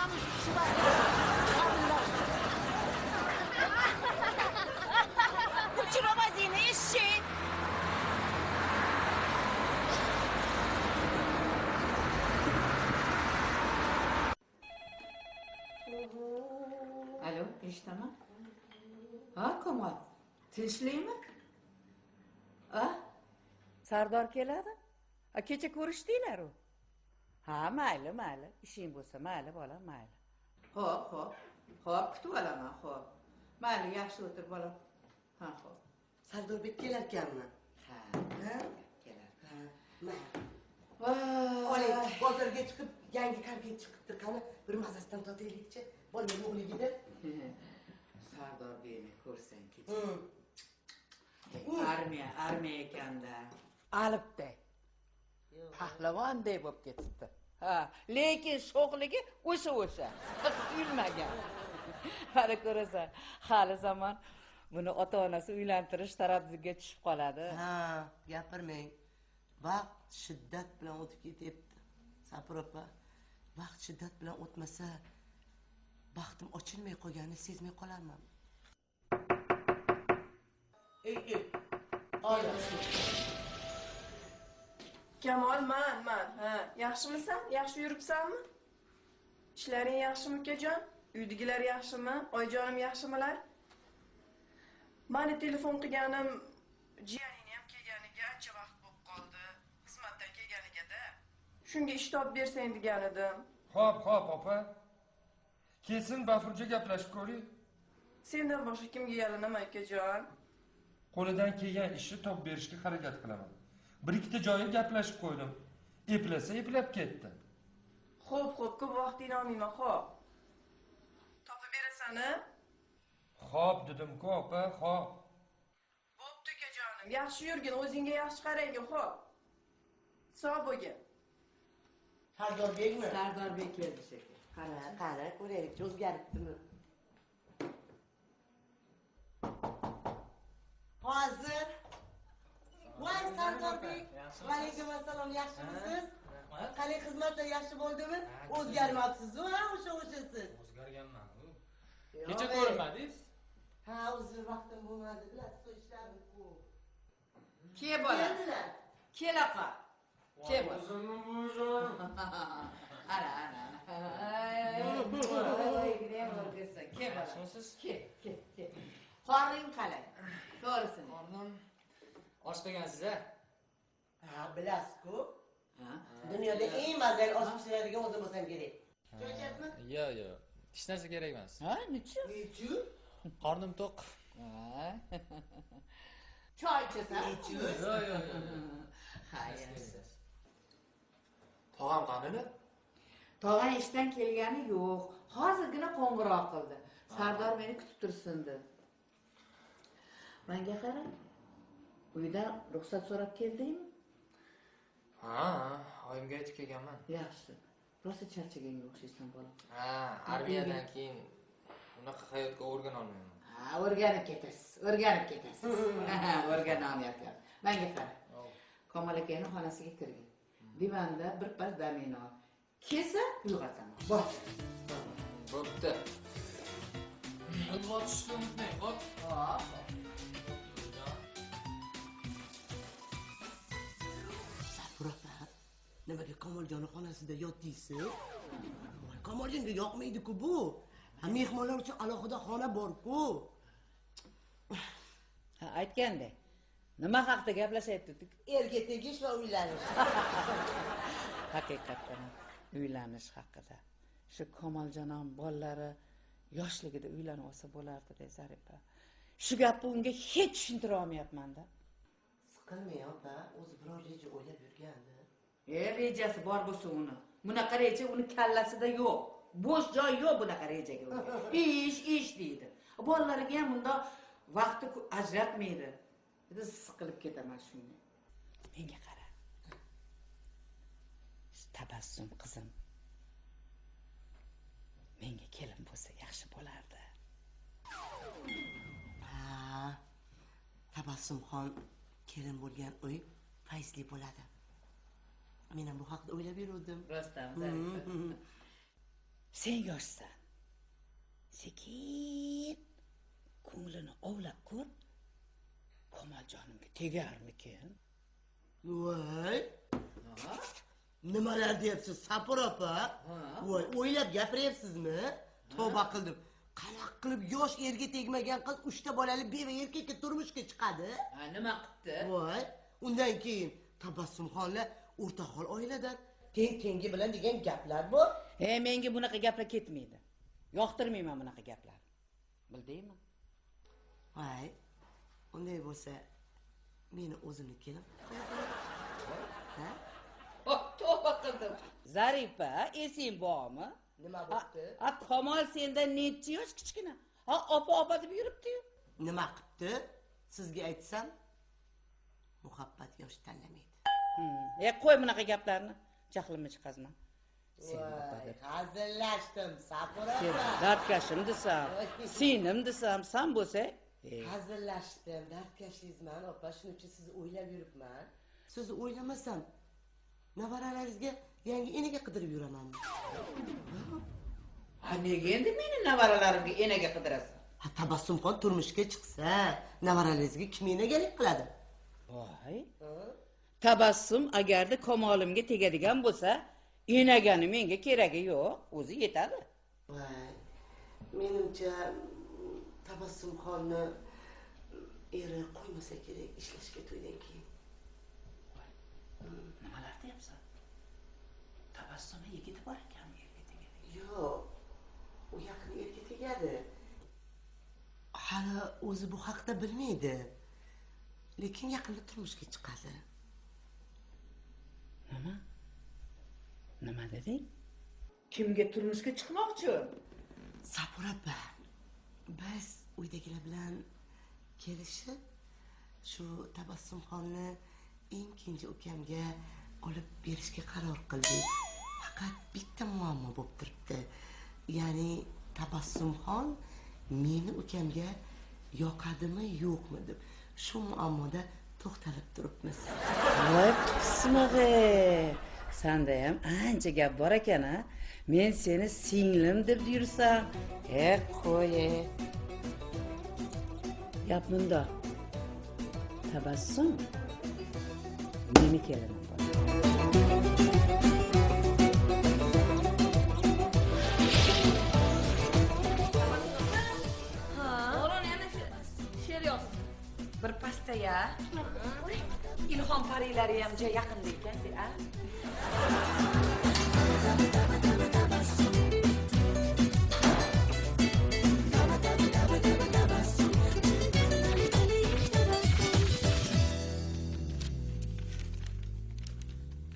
Yalnız şu vaqtda qabullar. Uchiromazingni eshit. Alo, eshitaman. Ha, Komol. Tinchlikmi? Ha? Sardor keladi? Kecha ko'rishdinglar-ku. Ha, mayli. Ishing bo'lsa, mayli bolam, mayli. Xo'p. Xo'p, kutib olaman, xo'p. Mayli, yaxshi o'tir bolam. Ha, xo'p. Sardorbek kelar ekanmi? Ha, kelar. Ha, mayli. Oling, bozorga chiqib, yangi konfet chiqibdi. Qani, bir mazasidan totaylik-chi. Bolaning o'ligida. Sardorbekni ko'rsang kecha. Armiya ekanda. Alibda. Pahlavonday bo'lib ketibdi. Ha, lekin sho'xligi o'sha. Uyilmagan. Hali ko'rasan, hali zamon buni ota-onasi uylantirish taraddudiga tushib qoladi. Ha, gapirmang. Vaqt shiddat bilan o'tib ketyapti. Sapir opa, vaqt shiddat bilan o'tmasa, baxtim ochilmay qolganini sezmay qolarman. Ey, Kamol, man. Ha, yaxshimisan? Yaxshi yuribsanmi? Ishlaring yaxshimi, ukajon? Uydagilar yaxshimi? Oyijonim yaxshimilar? Meni telefon qilganim jiyaning ham kelganiga ancha vaqt bo'lib qoldi. Xizmatdan kelganiga-da. Shunga ish topib bersang degan edim. Xo'p, opa. Kesin Bafurja gaplashib ko'ring. Sendan boshqa kimga yalinaman, ukajon? Qo'lidan kelgan ishni topib berishga harakat qilaman. Bir ikkita joyi gaplashib qo'ydim. Eplab ketdi. Xo'p, ko'p vaqtingni olmayman, xo'p. Topib berasan-a? Xo'p dedim-ku, opa, xo'p. Bo'pti, ukajonim. Yaxshi yurgin, o'zingga yaxshi qarang, xo'p. Sog' bo'lgin. Sardorbekmi? Sardorbek keldi shekil. Qara, ko'raylik, o'zgaribdimi? Hozir. Voy Sardorbek. Va alaykum assalom, yaxshimisiz? Qanday xizmatlar yaxshi bo'ldimi? O'zgarmabsiz-ku, ha, o'sha-siz. O'zgarganman. Kecha ko'rmadingiz? Ha, o'zi vaqtim bo'lmadi, bilasiz, ishlarim-ku. Ke bola? Kelaqa. Ke bola? Ana. Ke bola? Ke. Qoring qalay? To'g'risini. Qornim osh qilgansiz-a? Ha, bilasiz-ku. Dunyoda eng mazali osh pishiradigan o'zim bo'lsam kerak. Choy ichasizmi? Yo'q. Hech narsa kerak emas. Ha, nechun? Qornim to'q. Choy ichasan? Yo'q. Xayr. Tog'am qanini? Tog'am ishdan kelgani yo'q. Hozirgina qo'ng'iroq qildi. Sardor meni kutib tursin dedi. Menga qara. Uydan ruxsat so'rab keldingmi? Ha, oyimga aytib kelganman. Yaxshi. Rosa charchaganga o'xshaysan bolam. Ha, armiyadan keyin unaqa hayotga o'rganolmayman. Ha, o'rganib ketasiz. O'rganolmayapman. Menga qara. Komol akaning xonasiga kirgin. Divanda birpas damini ol. Kelsa uyg'otaman. Bor. Bo'pti. Uyg'ot tushni unutmang, hop. Nimaga Komoljon xonasida yotdingsiz? Komoljonga yoqmaydi-ku bu. Mehmonlar uchun alohida xona bor-ku. Ha, aytganda. Nima haqida gaplashyaptik? Erga tegish va uylanish. Haqiqatan uylanish haqida. Shu Komoljonon bolalari yoshligida uylanib olsa bo'lardi-da, Zarifa. Shu gapni unga hech tushuntira olmayapman-da. Siqilmay, opa, o'zi biror reja o'ylab yurgandi. Rejasi bor bo'lsa uni. Bunaqa reja uni kallasida yo'q. Bo'sh joy yo'q bunaqa rejaga. Ish deydi. Bolalariga ham unda vaqti ajratmaydi. Biz siqilib ketaman shunga. Menga qara. Tabassum qizim. Menga kelin bo'lsa yaxshi bo'lardi. Ha, Tabassumxon kelin bo'lgan uy fayzli bo'ladi. Men ham bu haqda o'ylab yurdim. Rostdan, Sen yoshsan. Sekin ko'nglini ovlab ko'r. Komoljonimga tegarmikin? Voy. Nimalar deyapsiz, Sapur opa? Voy, o'ylab gapiryapsizmi? Tavba qildim. Qanaqa qilib yosh erga tegmagan qiz 3 ta bolali beva erkakka turmushga chiqadi? Ha, nima qipti? Voy, undan keyin Tabassumxonlar o'rtahol oiladan tengi bilan degan gaplar bu. Menga bunaqa gaplar ketmaydi. Yoqtirmayman bunaqa gaplar. Bildingmi? Voy, unday bo'lsa meni o'zimni kelim. Ha? Tavba qildim. Zarifa, esing bormi? Nima bo'pti? Kamol sendan necha yosh kichkina? Opa deb yuribdi-yu. Nima qilibdi? Sizga aytsam, muhabbat yosh tanlamaydi. Qo'y bunaqa gaplarni. Jahlimni chiqazma. Sen opa deb. Hazillashdim, Sapur Sen opa. dardkashim desam, singlim desam, san bo'lsa, Hazillashdim, dardkashingizman opa, shuning uchun sizni o'ylab yuribman. Sizni o'ylamasam, nevaralaringizga yangi enaga qidirib yuramanmi? Ha, nega endi meni nevaralarimga enaga qidirasan? Ha, Tabassumxon turmushga chiqsa, nevaralaringizga kim enagalik qiladi? Voy. Tabassum agarda Kamolimga tegadigan bo'lsa, enagani menga keragi yo'q, o'zi yetadi. Voy. Menimcha Tabassumxonni eri qo'ymasa kerak ishlashga to'ydan keyin. Nimalar deyapsan? Tabassumga yigiti bor ekanmi erga tegadi? Yo'q, u yaqin erga tegadi. Hali o'zi bu haqda bilmaydi. Lekin yaqinda turmushga chiqadi. Nima deding? Kimga turmushga chiqmoqchi? Sapur opa, biz uydagilar bilan kelishib, shu Tabassumxonni eng kenja ukamga olib berishga qaror qildik. Faqat bitta muammo bo'lib turibdi. Ya'ni Tabassumxon meni ukamga yoqadimi, yo'qmi deb shu muammoda to'xtalib turibmiz. Voy, qismig'i. Sanda ham ancha gap bor ekan-a. Men seni singlim deb yursam, qo'y. Gap bunda. Tabassum meni kelinim bor. O'g'lon yana she'r yoz. Bir pastaya. Ilhom parilari ham juda yaqinda ekan-da.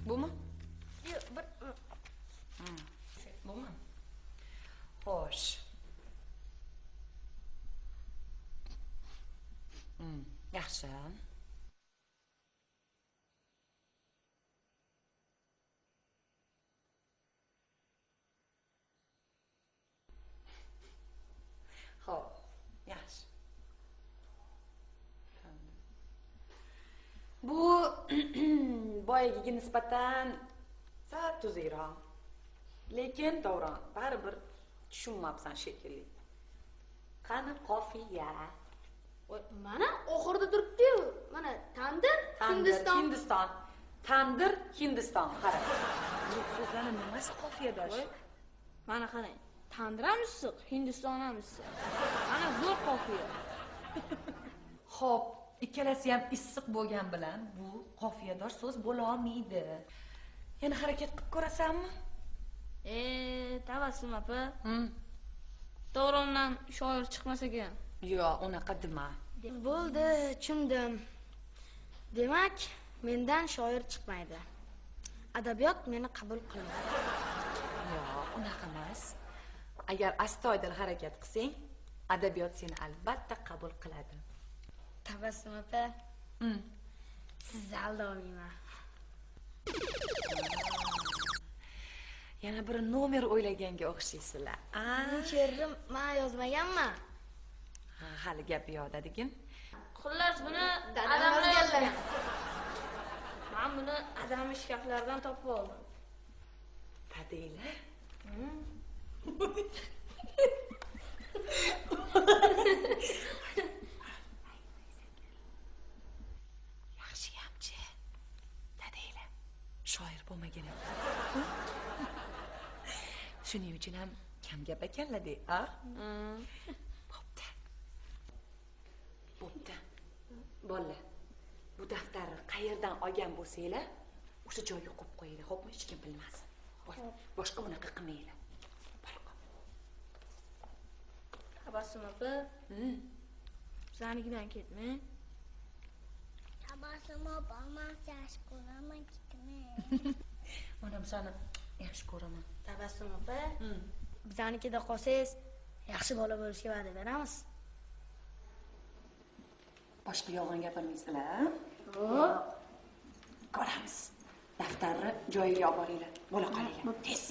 Bumi? Yo'q, bir. Bumi? Xo'sh. Yaxshi. Xo'p, yaxshi. Bu boyagiga nisbatan sal tuzukroq. Lekin Davron, baribir tushunmabsan shekilli. Qani qofiya? Mana oxirida turibdi-yu. Mana tandir, Hindiston. Tandir, Hindiston. Qara. Bu so'zlarning nimasi qofiyadosh? Mana qarang. Tandir ham issiq, Hindiston ham issiq. Mana zo'r qofiya. Xo'p, ikkalasi ham issiq bo'lgan bilan bu qofiyadosh so'z bo'la olmaydi. Yana harakat qilib ko'rasanmi? Tabassum opa. Davrondan shoir chiqmas ekan. Yo'q, unaqa dema. Bo'ldi, tushundim. Demak, mendan shoir chiqmaydi. Adabiyot meni qabul qilmaydi. Yo'q, unaqa emas. Agar astoydil harakat qilsang, adabiyot seni albatta qabul qiladi. Tabassum opa. Sizni aldolmayman. Yana bir nomer o'ylaganga o'xshaysizlar. Bu she'rni men yozmaganman. Ha, hali gap yo'qda degin. Xullas buni adamlar yozgan. Men buni adam shkaflardan topib oldim. Tadinglar. Yaxshiyamchi. Dadanglar shoir bo'lmagan ekan. Shuning uchun ham kam gap ekanlar-da, a? Bo'pti. Bo'pti. Bolalar, bu daftarni qayerdan olgan bo'lsanglar, o'sha joyga qo'yib qo'yinglar, xo'pmi? Hech kim bilmasin. Boshqa bunaqa qilmanglar. Tabassum opa. Bizanikidan ketmang. Tabassum opa, men yaxshi ko'raman, ketmang. Mana seni yaxshi ko'raman. Tabassum opa. Bizanikida qolsangiz, yaxshi bola bo'lishga va'da beramiz. Boshqa yolg'on gapirmaysizlar, ko'ramiz. Daftarni joyiga olib boringlar. Bo'la qolinglar. Tez.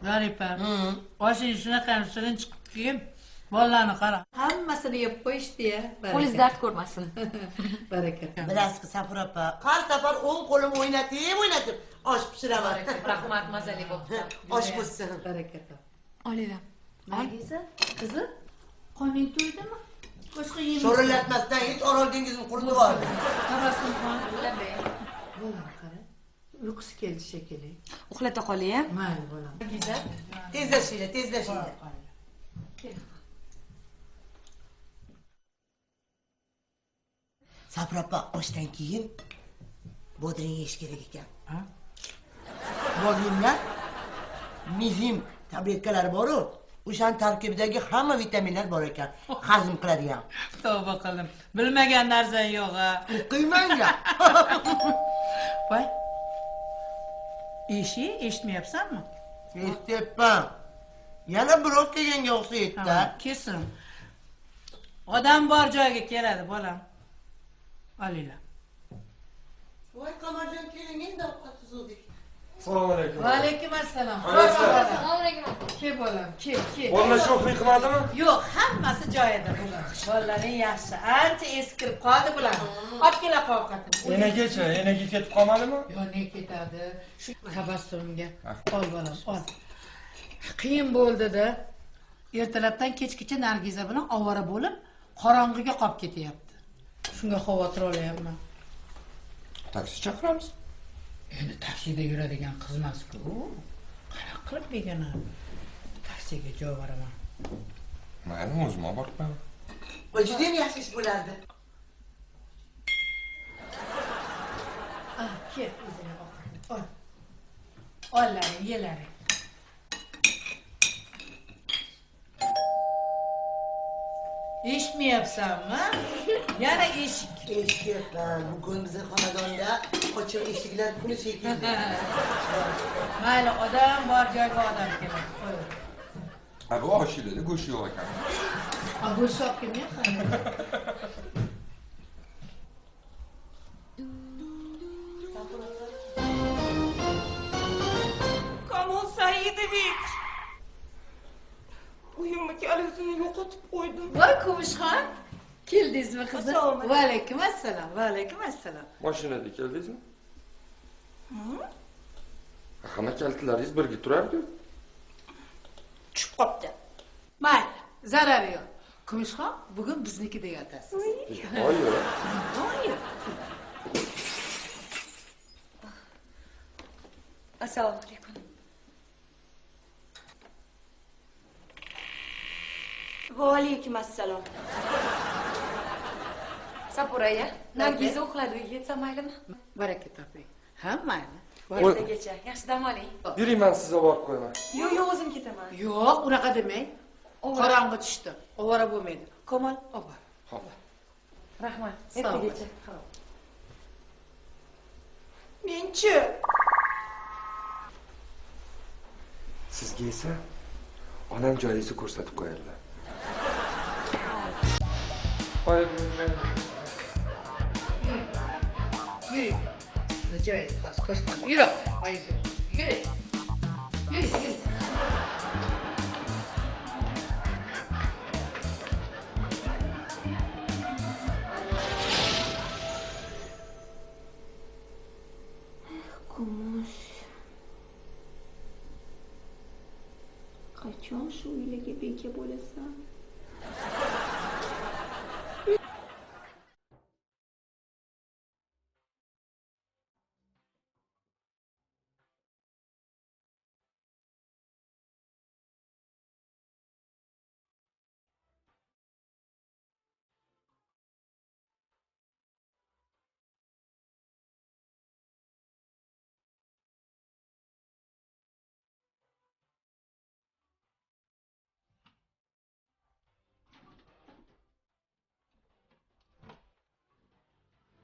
G'ariba. Oshing shunaqa shirin chiqib keyin bolalarni qara. Hammasini yeb qo'yishdi-ya. Qo'lingiz dard ko'rmasin. Baraka. Bilasizmi, Safur opa, har safar o'ng qo'lim o'ynatib osh pishiraman. Rahmat, mazali bo'pti. Osh bo'lsin. Baraka. Olinglar. Nargiza, qizim, qoning to'ydimi? Boshqa yem. Sho'rillatmasdan hech Orol dengizini quritib yubordi. Tabassumxon, bolam qara. Uyqusi keldi shekilli. Uxlata qoling. Mayli, bolam. Nargiza, Tezlashinglar. Safur opa, oshdan keyin bodring yeyish kerak ekan. Bolimlar mizim tabletkalari bor-ku, o'shaning tarkibidagi hamma vitaminlar bor ekan, hazm qiladigan. tavba qildim. Bilmagan narsa yo'q-a. Qiymanglar. Voy. Eshitmayapsanmi? Eshityapman. Yana birov kelganga o'xshaydi-da. Kesin. Odam bor joyga keladi, bolam. Olinglar. Voy, Qamarjon, keling, endi ovqatsiz o'dik. Assalomu alaykum. Va alaykum assalom. Assalomu alaykum. Kel bolam, kel. Bolalar sho'xlik qilmadimi? Yo'q, hammasi joyida bular. Bolalaring yaxshi. Ancha eskirib qoldi bular. Olib kela ovqatini. Enaga ketib qolmadimi? Yo, ne ketadi? Shu tabassumga. Ol bolam, ol. Qiyin bo'ldi-da. Ertalabdan kechgacha Nargiza bilan ovora bo'lib, qorong'iga qolib ketyapti. Shunga xavotir olyapman. Taksi chaqiramiz. Endi taksida yuradigan qizmas-ku. Qanaqa qilib begona taksiga joy beraman. Mayli, o'zim olib borib qo'yaman. Voy, judayam yaxshi ish bo'lardi. Kel, o'zingga ovqatni ol. Ollaring, yelaring. Eshitmayapsanmi? Yana eshik. Eshityapman. Bugun bizning xonadonda ochiq eshiklar kuni shekilli. Mayli, odam bor joyga odam keladi. Qo'y. Bu oshilada go'sht yo'q ekan. Go'sht olib kelmayapsan. Kamol Saidovich. Uyimni kalitini yo'qotib qo'ydim. Voy, Kumushxon. Keldingizmi, qizim? Va alaykum assalom. Va alaykum assalom. Mashinada keldingizmi? Hamma kalitlaringiz birga turardi. Tushib qopti. Mayli, zarari yo'q. Kumushxon, bugun biznikida yotasiz. Voy. Assalomu alaykum. Va alaykum assalom. Sapuraya, Nargiza uxladi, yetsa maylimi? Baraka toping. Ha, mayli. Ertagacha yaxshi dam oling. Yuring, men sizga borib qo'yaman. Yo'q, o'zim ketaman. Yo'q, unaqa demang. Qorong'i tushdi. Ovora bo'lmaydi. Komol, opa. Xo'p. Rahmat. Sog' bo'l. Ertagacha. Men-chi? Sizga esa onam joyingizni ko'rsatib qo'yadilar. Voy, Yürü. Joy, ko'rsatma. Yürü. Haydi. Yürü. Yürü. Kumush. Qachon shu uylarga beka bo'lasan?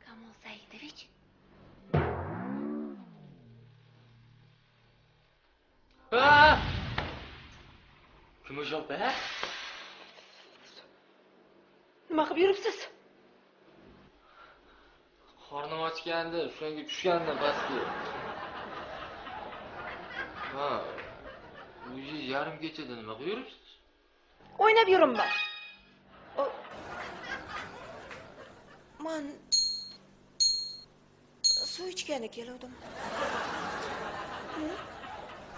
Kamol Saidovich? Kumush opa? Nima qilib yuribsiz? Qornim ochgandi, shunga tushgandi pastga. Ha. O'zi yarim kechada nima qilib yuribsiz? O'ynab yuribman. Men suv ichgani keldim.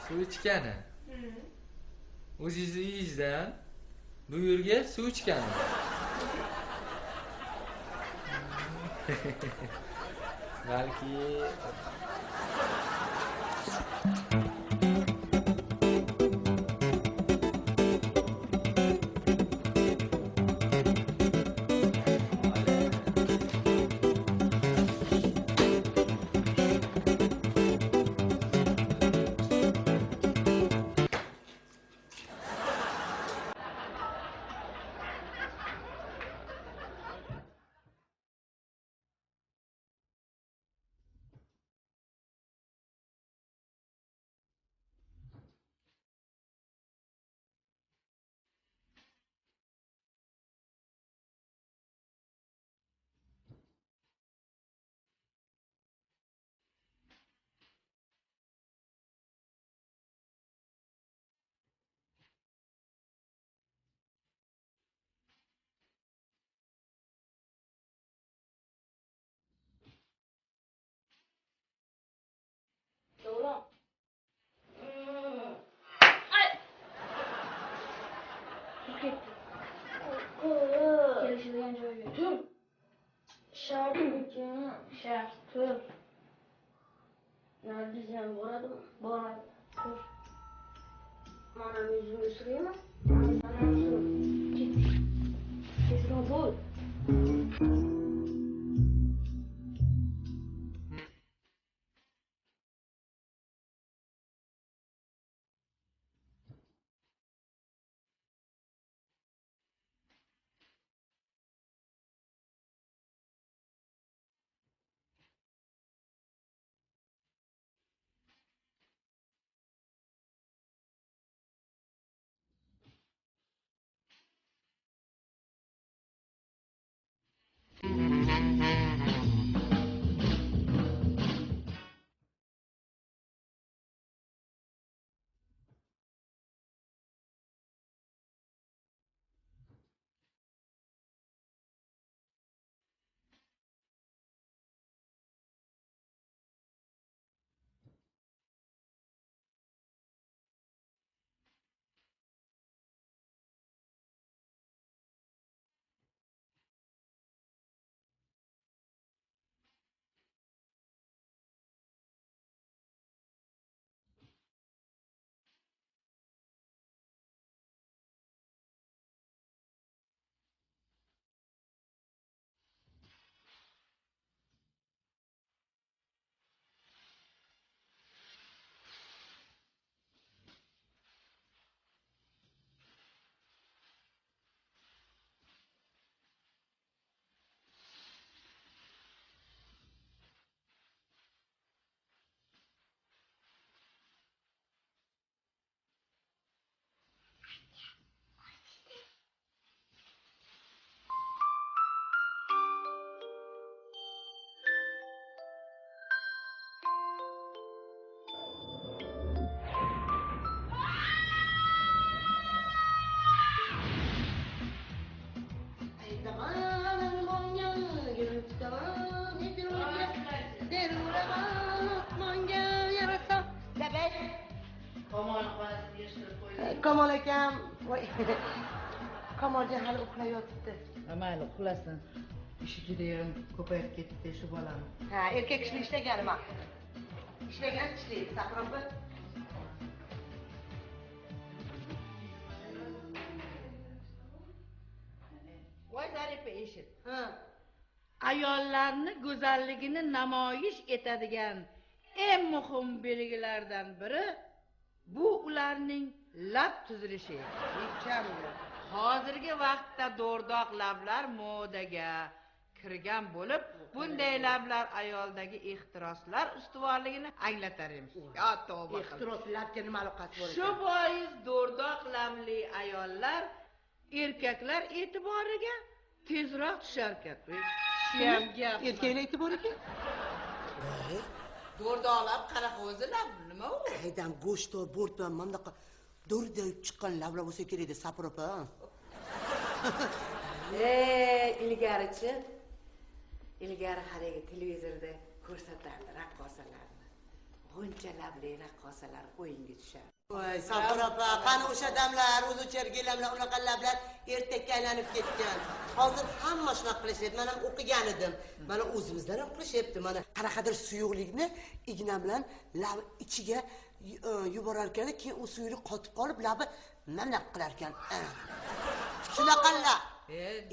Suv ichgani? O'zingizni uyingizdan bu yerga suv ichgani. Balki Kelishilgan joyga tur. Shart uchun shart tur. Nargiz ham boradimi? Boradi. Tur. Mana yuzimga suraymi? Mana sur. Tezroq bo'l. Kamol akam, voy. Kamoljon hali uxlab yotibdi. Mayli, uxlasin. Ishi judayam ko'payib ketdi shu bolani. Ha, erkak kishi ishlagani ma'qul. Ishlagan ishlaydi, Safar opa. Voy Zarifa eshit. Ha. Ayollarni go'zalligini namoyish etadigan eng muhim belgilardan biri bu ularning lab tuzilishi. Hozirgi vaqtda do'rdoq lablar modaga kirgan bo'lib, bunday lablar ayoldagi ehtiroslar ustuvorligini anglatar emish. Ya tavba. Ehtiroslarga nima aloqasi bor? Shu bois do'rdoq labli ayollar erkaklar e'tiboriga tezroq tushar ekan. Shuyam gap. Erkaklar e'tibor ekan. Do'rdoqlab qanaqa o'zi lab nima u? Haydam go'shtda bo'rt bilan mana bunaqa do'rdayib chiqqan lablar bo'lsa kerak edi, Safar opa. Ilgarichi. Ilgari haligi televizorda ko'rsatardi raqqosalarni. G'uncha labli raqqosalar o'yinga tushar. Voy, Safar opa, qani o'sha damlar, o'zichergi lablar, unaqa lablar ertakka aylanib ketgan. Hozir hamma shunaqa qilishyapti. Men ham o'qigan edim. Mana o'zimizlar ham qilishyapti. Mana qanaqadir suyuqlikni igna bilan lab ichiga yuborar ekan, keyin u suyuqlik qotib qolib, labi namlab qilar ekan. Shunaqalar.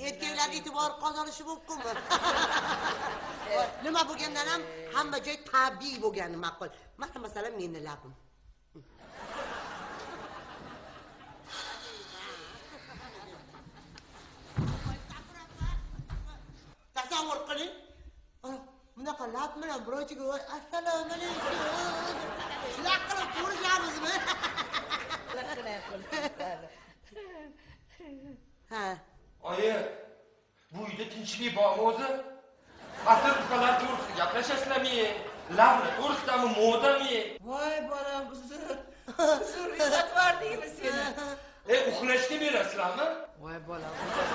Erkaklar e'tibor qozonishi mumkinmi? Nima bo'lgandan ham hamma joy tabiiy bo'lgani ma'qul. Mana masalan meni labim. Tasavvur qiling. Bunaqa lab bilan birovchiga assalomu alaykum. Shunaqa qilib ko'rishamizmi? Ha. Oyi, bu uyda tinchlik bormi o'zi? Atir-buqalar to'g'risida gaplashasizlarmi? Labni to'g'risidami, modami? Voy bolam, uzr eslatibordingmi seni? Uxlashga berasizlarmi? Voy bolam, uzr.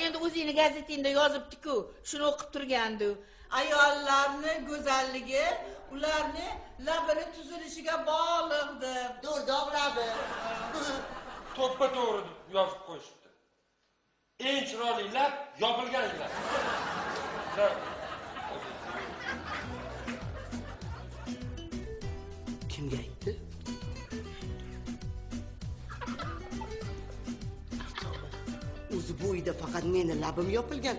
Endi o'zingni gazetingda yozibdi-ku, shuni o'qib turgandi. Ayollarni go'zalligi ularni labini tuzilishiga bog'liqdir. Do'rdoq labi. To'ppa-to'g'ri yozib qo'yishibdi. Eng chiroyli lab yopilgan lab. Kimga aytdi? O'zi bu uyda faqat meni labim yopilgan.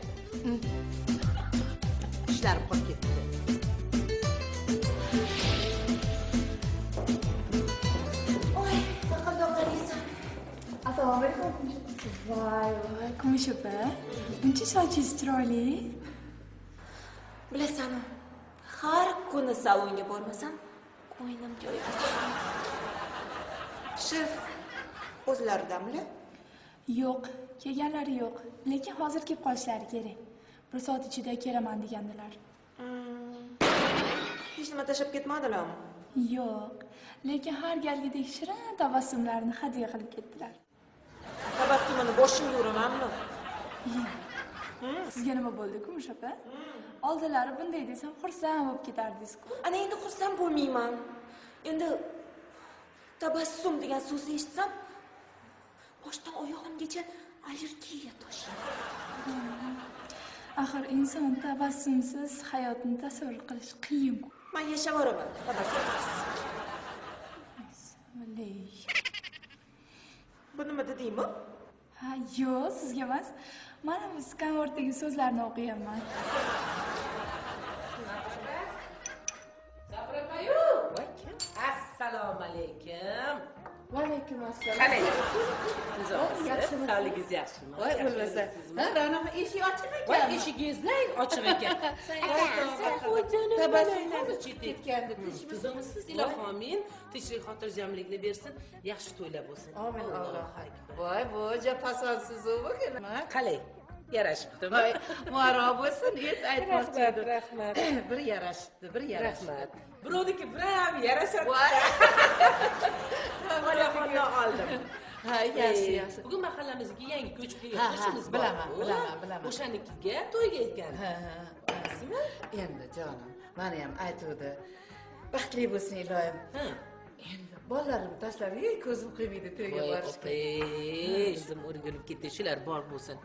Ishlarim qolib ketdi. Oy, aqldoqlariysan. Assalomu alaykum. Voy, kumush opa. Buncha sochingiz chiroyli. Bilasan, har kuni salonga bormasam, qo'ynim joyiga tushmaydi. Shef o'zlaridanmi? Yo'q, kelganlari yo'q. Lekin hozir kelib qolishlari kerak. 1 soat ichida kelaman degandilar. Hech nima tashlab ketmadilarmi? Yo'q, lekin har galgidek shirin tabassumlarni hadya qilib ketdilar. Tabassumini boshimga uramanmi? Sizga nima bo'ldi, Kumush opa? Oldilari bunday desam xursand bo'lib ketardingiz-ku. Ana endi xursand bo'lmayman. Endi tabassum degan so'zni eshitsam, boshdan oyog'imgacha allergiya toshiydi. Axir inson tabassumsiz hayotni tasavvur qilish qiyin. Men yashayveraman tabassumsiz. Bu nima dedingmi? Ha, yo'q, sizga emas. Mana bu skanvordagi so'zlarni o'qiyapman. Sabrapayu. Assalomu alaykum. Va alaykum assalom. Qalay? Yaxshimisiz? Sog'ligingiz yaxshimi? Voy, o'lmasa. Ha, Ra'no eshik ochiq ekan. Voy, eshigingizni ochiq ekan. Tabassumimiz ketgandi. Tuzimsiz ilohim, tinchlik xotirjamlikni bersin, yaxshi to'ylar bo'lsin. Amin, Alloh akbar. Voy, bu jafasonsiz-u bugün. Qalay? Yarashibdimi? Voy, muaro bo'lsin, aytmoqchi edim. Rahmat. Bir yarashibdi, bir yarashibdi. Rahmat. Birovniki biram yarashadi. Voy. Onaxonni oldim. Ha, yaxshi, yaxshi. Bugun mahallamizga yangi ko'chib kelgan qo'shnimiz bor. Bilaman. O'shanikiga to'yga ekan. Ha. Endi jonim, meni ham aytuvdi. Baxtli bo'lsin iloyim. endi bolalarimni tashlab ko'zim qiymaydi to'yga voy borishga. opa o'zim o'rgilib ketdi shular bor bo'lsin.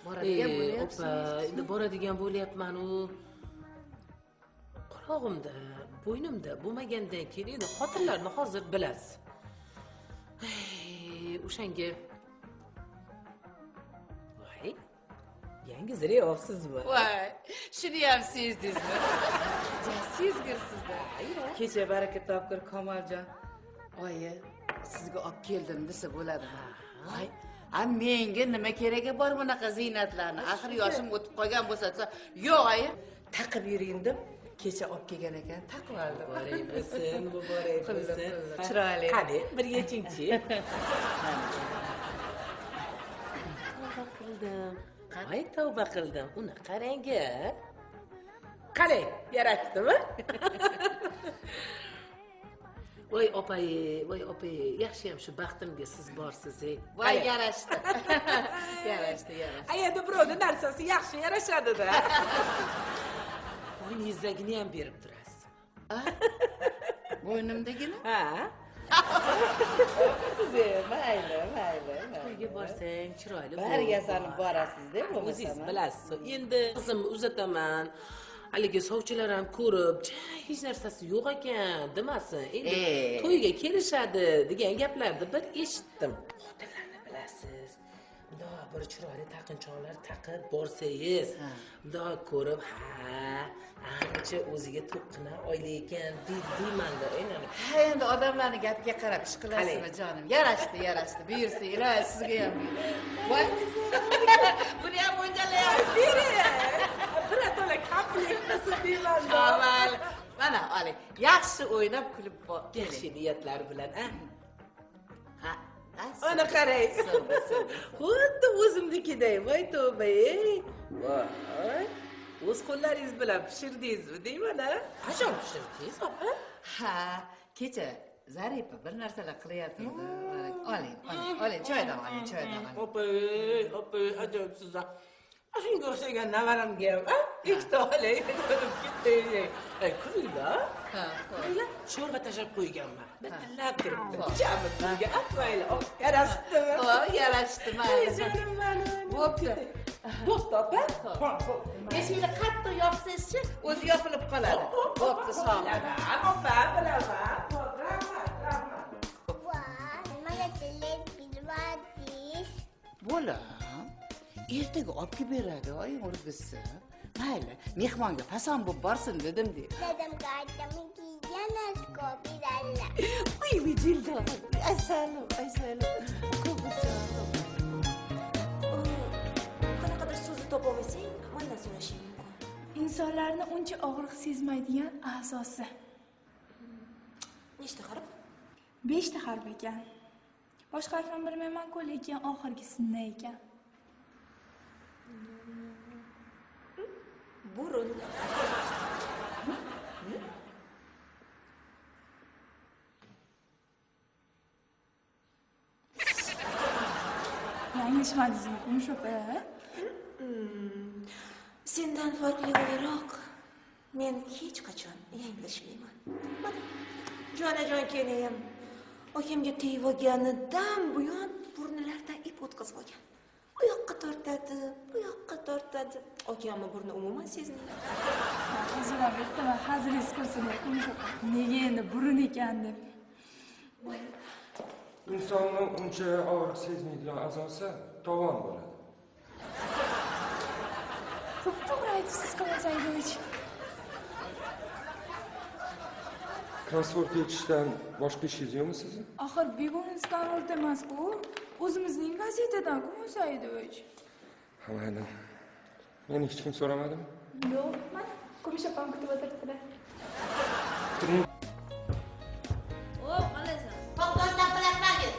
Boradigan opa bo'lyapsiz. endi boradigan bo'lyapman-u. Qulog'imda, bo'ynimda bo'lmagandan keyin endi xotinlarni hozir bilasiz. O'shanga voy yangi ziryapsizmi? Voy, shuni ham sezdingizmi? Sezgirsizda. Kecha baraka topkir Kamoljon oyi sizga olib keldim desa bo'ladimi? Voy, menga nima keragi bor bunaqa ziynatlarni? Axir yoshim o'tib qolgan bo'lsa, yo'q oyi, taqib yuring deb kecha olib kelgan ekan, taqib oldim. Muborak bo'lsin, muborak bo'lsin. Chiroyli. Qani, bir yechingchi. Tavba qildim. Voy, tavba qildim. Uni qarang-a. Qarang, yaratdimi? Voy opay, yaxshi ham shu baxtimga siz borsiz-ey. Voy, yarashdi. Yarashdi. Endi birovning narsasi yaxshi yarashadi-da. Bo'yningizdagini ham berib turasiz. Bo'ynimdagini? Ha? Mayli. To'yga borsang chiroyli bo'l. Bariga sanib borasiz-da, o'zingiz bilasiz. Endi qizimni uzataman. Haligi sovchilar ham ko'rib, hech narsasi yo'q ekan demasin. Endi to'yga kelishadi degan gaplarni bir eshitdim. Xotinlarni bilasiz. Bundoq bir chiroyli taqinchoqlar taqib borsangiz, bundoq ko'rib, ancha o'ziga to'qqina oila ekan deyman-da, aylanib. Ha, endi odamlarni gapiga qarab ish qilasizmi, jonim? Yarashdi. Buyursa, iloji sizga ham. Voy. Buni ham mo'ljallayapsiz. Birato'la komplekt qilsin deyman-da. Amal. Mana oling. Yaxshi o'ynab kulib Yaxshi niyatlar bilan, Ha. Ana qaraysiz. Xuddi o'zimnikiday. Voy tavba-ey. Voy. O'z qo'llaringiz bilan pishirdingizmi deyman-a? Qachon pishirdingiz, opa? Ha, kecha Zarifa bir narsalar qilyapti-da. Oling, choydan oling. Opa, ajoyibsiz. Shunga o'xshagan navaramga ham, ikkita olay, ko'rib ketdi. Kuringda. Kuringlar, sho'rva tashlab qo'yganman. Bitillab turibdi. Ichamiz birga. Mayli, yarashdimi? Yarashdi, mayli. Bo'pti. Bo'pti, opa? Eshikni qattiq yopsangiz-chi, o'zi yopilib qoladi. Bo'pti, sog' bo'ling. Opa, bilaman. Rahmat. Voy, nimaga televizor Bolam, ertaga olib kelib beradi, oyim urg'isi. Mayli, mehmonga fason bo'lib borsin dedim deb. Dadamga aytaman ki, yana skop beradilar. Uy, Vijilda. Aysalim. Qanaqadir so'zni topaolsang, mendan so'rashing mumkin. Insonlarni uncha og'riq sezmaydigan a'zosi. Nechta harf? 5 ta harf ekan. Boshqa harfni bilmayman-ku, lekin oxirgisi N ekan. Burun. Yanglishmadingizmi, Kumush opa? Sendan farqli o'laroq, men hech qachon yanglishmayman. Mana jonajon kenayam okamga tegib olganidan buyon burnilaridan ip o'tkazib olgan. Bu yoqqa tortadi, bu yoqqa tortadi. Okamni burni umuman sezmaydi. O'zim bittaman haziliz qilsin-da, Kumush opa. Nega endi burun ekan deb. Insonni uncha og'riq sezmaydigan a'zosi tovon bo'ladi. To'g'ri aytibsiz, Kamol Saidovich. Transport yetishdan boshqa ishingiz yo'qmi sizni? Axir begonangiz transport emas-ku. O'zimizning gazetadan, Kamol Saidovich. Ha, mayli. Meni hech kim so'ramadimi? Yo'q, mana Kumush opam kutib o'tiribdi. Toptondan bilamangiz.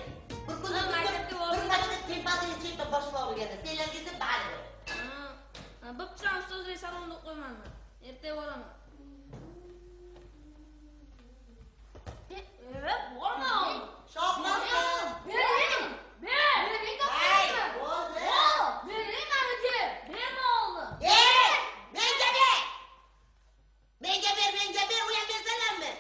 Bir kun bir marta temperatura chekib boshqa o'rganda. Senlarga bari. Bo'pti, ustozlar salonda qo'ymanman. Ertaga boraman. Borma. Shoqmon. Bering. Bering topganmi? Bering menga. Berma oldi. Menga ber. U ham bersalarmi?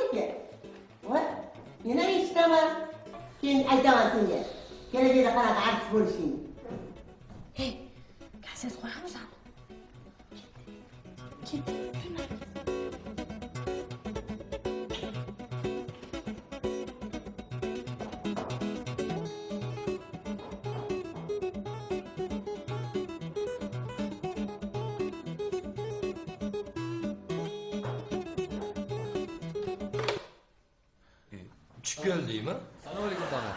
ekan. Voy, yana eshitaman. Keyin aytaman senga. Kelajakda qanaqa artist bo'lishingni. Hey, kaset qo'yamizmi? Uchib keldingmi? Assalomu alaykum tog'a.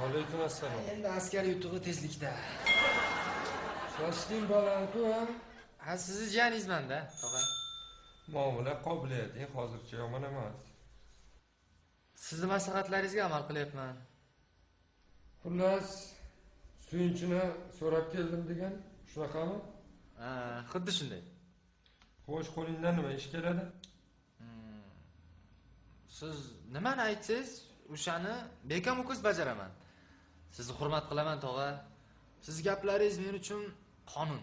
Alaykum assalom. Endi askar yutug'i tezlikda. Sochding baland-ku, ha? Ha, sizni jiyaningizman-da, tog'a. Muomala qobiliyating hozircha yomon emas. Sizni maslahatlaringizga amal qilyapman. Xullas, suyunchini so'rab keldim degan, shunaqami? Ha, xuddi shunday. Xo'sh, qo'lingdan nima ish keladi? Siz nimani aytsangiz, o'shani bekamukus bajaraman. Sizni hurmat qilaman, tog'a. Siz gaplaringiz men uchun qonun.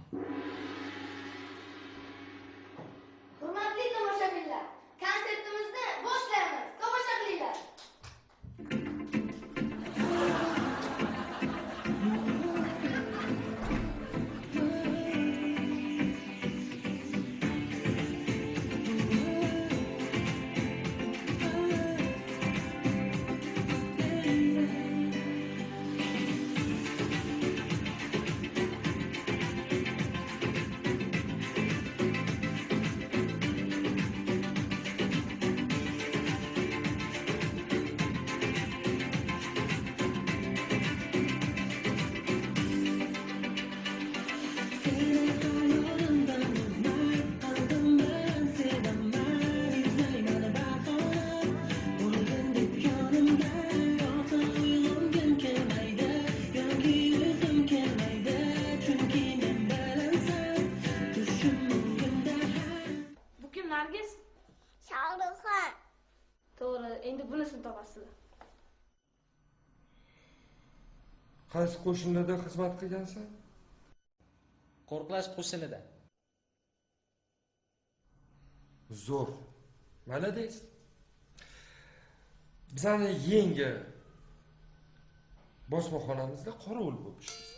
Hurmatli tomoshabinlar, konsertimizni boshlaymiz. Tomosha qilinglar. Nargiz? Shohruxxon. To'g'ri, endi bunisini topasizlar. Qaysi qo'shinlarda xizmat qilgansan? Qo'rqlash qo'shinida. Zo'r. Malades. Bizani yangi bosmaxonamizda qorovul bo'lib ishlaysiz.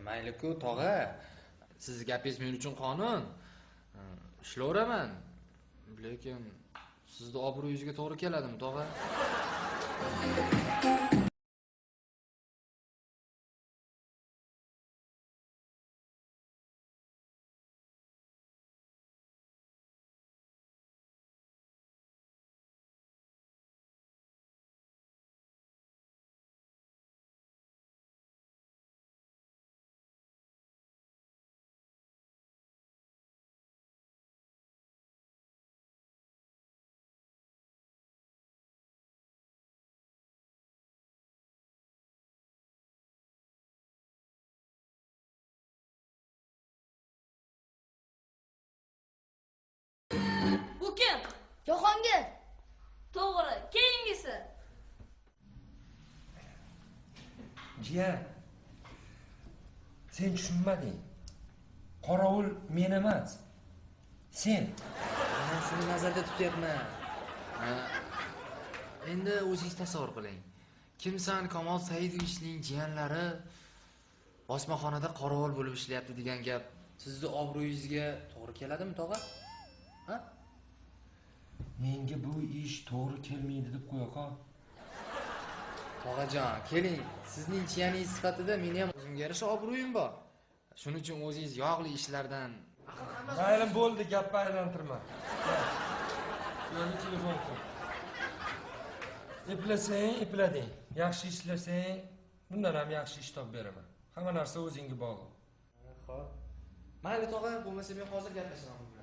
Mayli-ku, tog'a. Siz gapingiz men uchun qonun. Ishlayveraman. Lekin sizni obro'yingizga to'g'ri keladimi, tog'a? Bu kim? Jahongir. To'g'ri, keyingisi. Jiyan, sen tushunmading. Qorovul men emas, sen. Men shuni nazarda tutyapman. Endi o'zingiz tasavvur qiling. Kimsan Kamol Saidovichning jiyanlari bosmaxonada qorovul bo'lib ishlayapti degan gap sizni obro'yingizga to'g'ri keladimi, tog'a? Ha? Menga bu ish to'g'ri kelmaydi deb qo'yaqa. Tog'ajon, keling. Sizning jiyaningiz sifatida meni ham o'zimga yarasha obro'yim bor. Shuning uchun o'zingiz yog'li ishlardan Mayli bo'ldi, gapni aylantirma. Yo'li telefon qil. Eplasang, eplading. Yaxshi ishlasang, bundan ham yaxshi ish topib beraman. Hamma narsa o'zingga bog'liq. Xo'p. Mayli, tog'a, bo'lmasa men hozir gaplashaman.